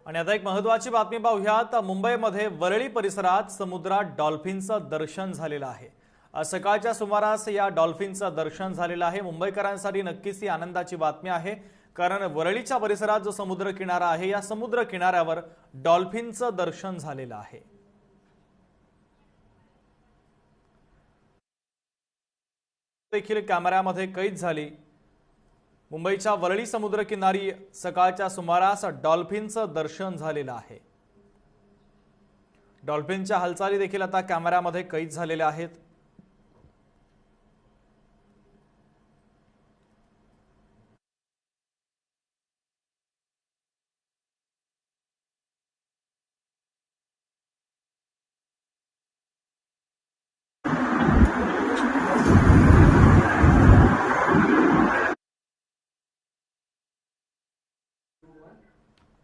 आणि आता एक महत्त्वाची बातमी पाहूयात। मुंबईमध्ये वरळी परिसरात समुद्रात डॉल्फिनचं दर्शन झालेलं आहे। आज सकाळच्या सुमारास या डॉल्फिनचं दर्शन झालेलं आहे। मुंबईकरांसाठी नक्कीच ही आनंदाची बातमी आहे, कारण वरळीच्या परिसरात जो समुद्र किनारा आहे या समुद्र किनाऱ्यावर डॉल्फिनचं दर्शन झालेलं आहे। देखील कॅमेऱ्यामध्ये कैद झाली। मुंबईच्या वरळी समुद्रकिनारी सकाळच्या सुमारास डॉल्फिनचं दर्शन झालेलं आहे। डॉल्फिनच्या हालचाली देखील आता कॅमेऱ्यामध्ये कैद झालेल्या आहेत।